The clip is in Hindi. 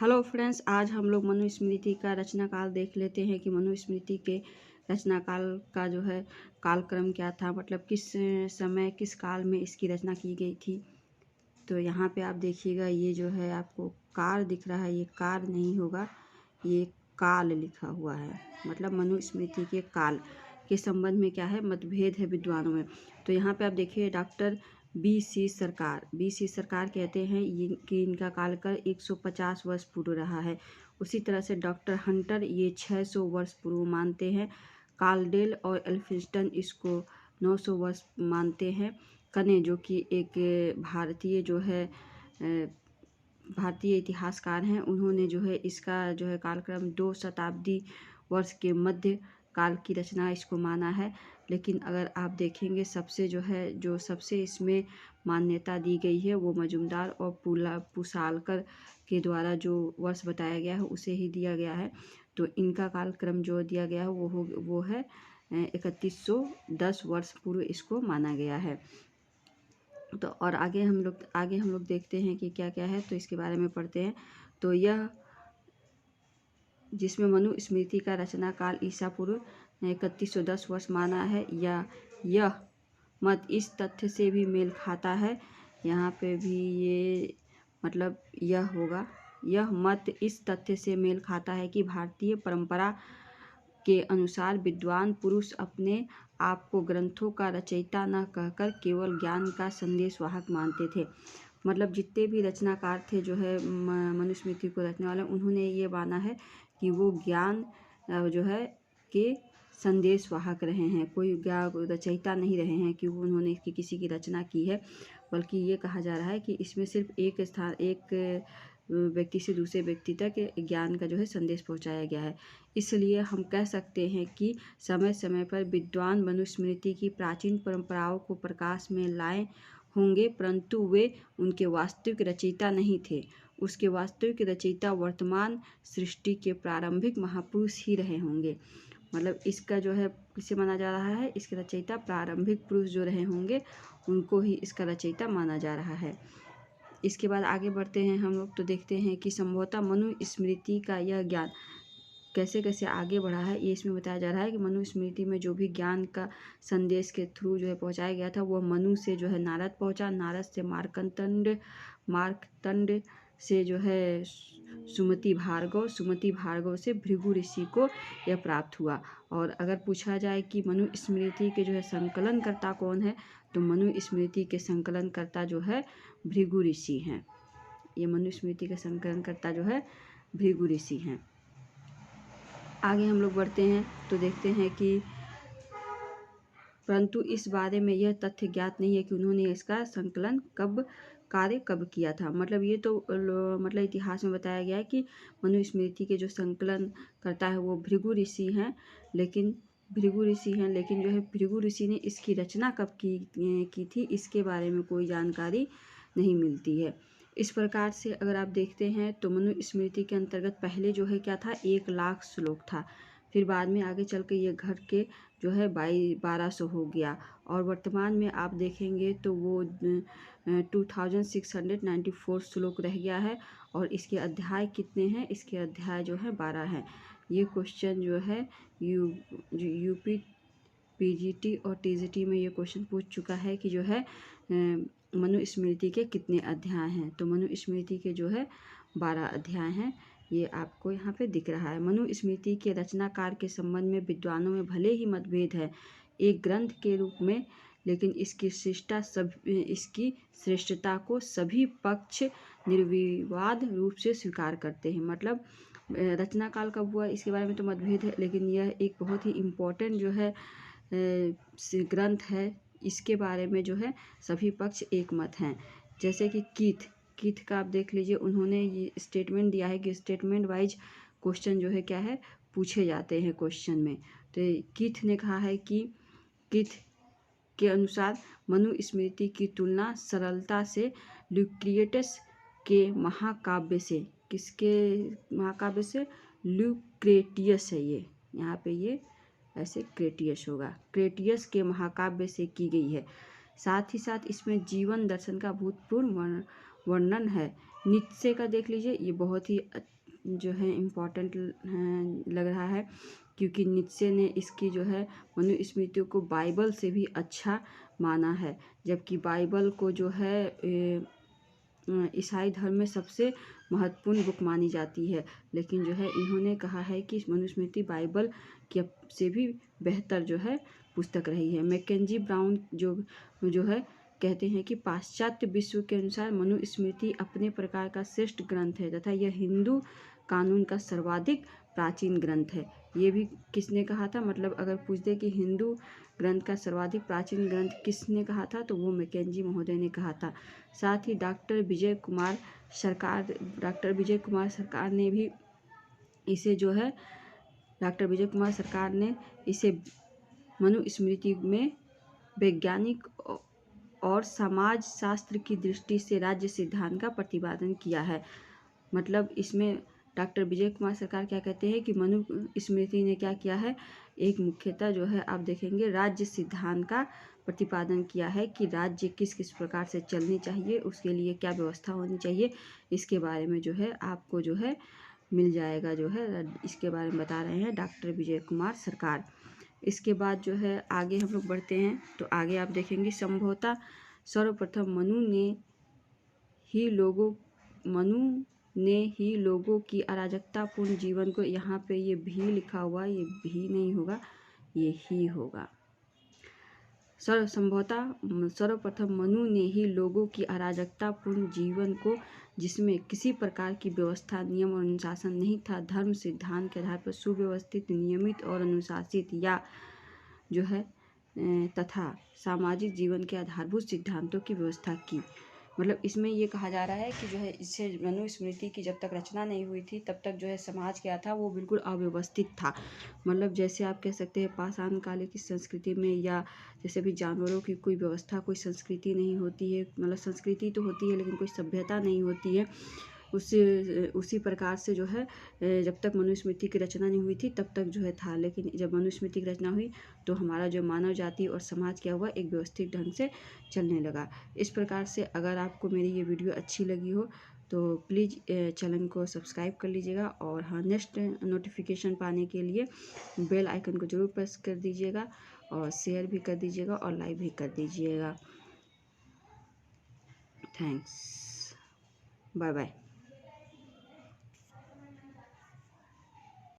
हेलो फ्रेंड्स, आज हम लोग मनुस्मृति का रचना काल देख लेते हैं कि मनुस्मृति के रचना काल का जो है कालक्रम क्या था, मतलब किस समय किस काल में इसकी रचना की गई थी। तो यहाँ पे आप देखिएगा, ये जो है आपको कार दिख रहा है, ये कार नहीं होगा, ये काल लिखा हुआ है। मतलब मनुस्मृति के काल के संबंध में क्या है, मतभेद है विद्वानों में। तो यहाँ पे आप देखिए, डॉक्टर बी सी सरकार कहते हैं कि इनका कालकर 150 वर्ष पूर्व रहा है। उसी तरह से डॉक्टर हंटर ये 600 वर्ष पूर्व मानते हैं। काल्डेल और एल्फिंस्टन इसको 900 वर्ष मानते हैं। कने जो कि एक भारतीय जो है भारतीय इतिहासकार हैं, उन्होंने जो है इसका जो है कालक्रम 2 शताब्दी वर्ष के मध्य काल की रचना इसको माना है। लेकिन अगर आप देखेंगे, जो सबसे इसमें मान्यता दी गई है वो मजुमदार और पुसालकर के द्वारा जो वर्ष बताया गया है उसे ही दिया गया है। तो इनका कालक्रम जो दिया गया है वो है 3110 वर्ष पूर्व इसको माना गया है। तो और आगे हम लोग देखते हैं कि क्या क्या है, तो इसके बारे में पढ़ते हैं। तो यह जिसमें मनुस्मृति का रचना काल ईसा पूर्व 3110 वर्ष माना है, या यह मत इस तथ्य से भी मेल खाता है। यहाँ पे भी ये मतलब यह होगा, यह मत इस तथ्य से मेल खाता है कि भारतीय परंपरा के अनुसार विद्वान पुरुष अपने आप को ग्रंथों का रचयिता न कहकर केवल ज्ञान का संदेशवाहक मानते थे। मतलब जितने भी रचनाकार थे जो है मनुस्मृति को रचने वाले, उन्होंने ये माना है कि वो ज्ञान जो है के संदेशवाहक रहे हैं, कोई रचयिता नहीं रहे हैं कि उन्होंने इसकी किसी की रचना की है। बल्कि ये कहा जा रहा है कि इसमें सिर्फ एक व्यक्ति से दूसरे व्यक्ति तक ज्ञान का जो है संदेश पहुंचाया गया है। इसलिए हम कह सकते हैं कि समय समय पर विद्वान मनुस्मृति की प्राचीन परंपराओं को प्रकाश में लाए होंगे, परंतु वे उनके वास्तविक रचयिता नहीं थे। उसके वास्तविक रचयिता वर्तमान सृष्टि के प्रारंभिक महापुरुष ही रहे होंगे। मतलब इसका जो है किसे माना जा रहा है, इसके रचयिता प्रारंभिक पुरुष जो रहे होंगे उनको ही इसका रचयिता माना जा रहा है। इसके बाद आगे बढ़ते हैं हम लोग, तो देखते हैं कि संभवतः मनुस्मृति का यह ज्ञान कैसे कैसे आगे बढ़ा है। ये इसमें बताया जा रहा है कि मनुस्मृति में जो भी ज्ञान का संदेश के थ्रू जो है पहुंचाया गया था, वह मनु से जो है नारद पहुंचा, नारद से मार्कतंड से जो है सुमति भार्गव से भृगु ऋषि को यह प्राप्त हुआ। और अगर पूछा जाए कि मनुस्मृति के जो है संकलनकर्ता कौन है, तो मनुस्मृति के संकलनकर्ता जो है भृगु ऋषि हैं। ये मनुस्मृति के संकलनकर्ता जो है भृगु ऋषि हैं। आगे हम लोग बढ़ते हैं तो देखते हैं कि परंतु इस बारे में यह तथ्य ज्ञात नहीं है कि उन्होंने इसका संकलन कार्य कब किया था। मतलब ये तो मतलब इतिहास में बताया गया है कि मनुस्मृति के जो संकलन करता है वो भृगु ऋषि हैं, लेकिन जो है भृगु ऋषि ने इसकी रचना कब की थी, इसके बारे में कोई जानकारी नहीं मिलती है। इस प्रकार से अगर आप देखते हैं तो मनुस्मृति के अंतर्गत पहले जो है क्या था, 1,00,000 श्लोक था। फिर बाद में आगे चल के ये घट के जो है 1200 हो गया, और वर्तमान में आप देखेंगे तो वो 2694 श्लोक रह गया है। और इसके अध्याय कितने हैं, इसके अध्याय जो है 12 हैं। ये क्वेश्चन जो है यूपी पीजीटी और टीजीटी में ये क्वेश्चन पूछ चुका है कि जो है मनुस्मृति के कितने अध्याय हैं। तो मनुस्मृति के जो है 12 अध्याय हैं, ये आपको यहाँ पे दिख रहा है। मनुस्मृति के रचनाकार के संबंध में विद्वानों में भले ही मतभेद है एक ग्रंथ के रूप में, लेकिन इसकी श्रेष्ठता को सभी पक्ष निर्विवाद रूप से स्वीकार करते हैं। मतलब रचना काल कब हुआ इसके बारे में तो मतभेद है, लेकिन यह एक बहुत ही इम्पोर्टेंट जो है ग्रंथ है, इसके बारे में जो है सभी पक्ष एक मत हैं। जैसे कि कीथ का आप देख लीजिए, उन्होंने ये स्टेटमेंट दिया है कि स्टेटमेंट वाइज क्वेश्चन जो है क्या है पूछे जाते हैं क्वेश्चन में। तो कीथ ने कहा है कि कीथ के अनुसार मनुस्मृति की तुलना सरलता से ल्यूक्रियटस के महाकाव्य से, किसके महाकाव्य से, ल्यूक्रेटियस है ये, यहाँ पे ये ऐसे क्रेटियस होगा, क्रेटियस के महाकाव्य से की गई है। साथ ही साथ इसमें जीवन दर्शन का भूतपूर्व वर्णन है। नीचे का देख लीजिए, ये बहुत ही जो है इम्पोर्टेंट लग रहा है, क्योंकि नीचे ने इसकी जो है मनुस्मृतियों को बाइबल से भी अच्छा माना है, जबकि बाइबल को जो है ईसाई धर्म में सबसे महत्वपूर्ण बुक मानी जाती है। लेकिन जो है इन्होंने कहा है कि मनुस्मृति बाइबल के से भी बेहतर जो है पुस्तक रही है। मैकेंजी ब्राउन जो है कहते हैं कि पाश्चात्य विश्व के अनुसार मनुस्मृति अपने प्रकार का श्रेष्ठ ग्रंथ है तथा यह हिंदू कानून का सर्वाधिक प्राचीन ग्रंथ है। ये भी किसने कहा था, मतलब अगर पूछ दे कि हिंदू ग्रंथ का सर्वाधिक प्राचीन ग्रंथ किसने कहा था, तो वो मैकेंजी महोदय ने कहा था। साथ ही डॉक्टर विजय कुमार सरकार ने भी इसे जो है डॉक्टर विजय कुमार सरकार ने इसे मनुस्मृति में वैज्ञानिक और समाज शास्त्र की दृष्टि से राज्य सिद्धांत का प्रतिपादन किया है। मतलब इसमें डॉक्टर विजय कुमार सरकार क्या कहते हैं कि मनुस्मृति ने क्या किया है, एक मुख्यतः जो है आप देखेंगे राज्य सिद्धांत का प्रतिपादन किया है कि राज्य किस किस प्रकार से चलनी चाहिए, उसके लिए क्या व्यवस्था होनी चाहिए, इसके बारे में जो है आपको जो है मिल जाएगा, जो है इसके बारे में बता रहे हैं डॉक्टर विजय कुमार सरकार। इसके बाद जो है आगे हम लोग बढ़ते हैं, तो आगे आप देखेंगे संभवतः सर्वप्रथम मनु ने ही लोगों की अराजकतापूर्ण जीवन को, यहाँ पे ये भी लिखा हुआ, ये भी नहीं होगा, ये ही होगा। सर्वप्रथम मनु ने ही लोगों की अराजकतापूर्ण जीवन को, जिसमें किसी प्रकार की व्यवस्था, नियम और अनुशासन नहीं था, धर्म सिद्धांत के आधार पर सुव्यवस्थित, नियमित और अनुशासित या जो है तथा सामाजिक जीवन के आधारभूत सिद्धांतों की व्यवस्था की। मतलब इसमें ये कहा जा रहा है कि जो है इससे मनुस्मृति की जब तक रचना नहीं हुई थी तब तक जो है समाज क्या था, वो बिल्कुल अव्यवस्थित था। मतलब जैसे आप कह सकते हैं पाषाण काल की संस्कृति में, या जैसे भी जानवरों की कोई व्यवस्था, कोई संस्कृति नहीं होती है, मतलब संस्कृति तो होती है लेकिन कोई सभ्यता नहीं होती है, उसी प्रकार से जो है जब तक मनुस्मृति की रचना नहीं हुई थी तब तक जो है था। लेकिन जब मनुस्मृति की रचना हुई तो हमारा जो मानव जाति और समाज क्या हुआ, एक व्यवस्थित ढंग से चलने लगा। इस प्रकार से अगर आपको मेरी ये वीडियो अच्छी लगी हो तो प्लीज़ चैनल को सब्सक्राइब कर लीजिएगा, और हाँ, नेक्स्ट नोटिफिकेशन पाने के लिए बेल आइकन को ज़रूर प्रेस कर दीजिएगा, और शेयर भी कर दीजिएगा और लाइक भी कर दीजिएगा। Thanks, bye bye.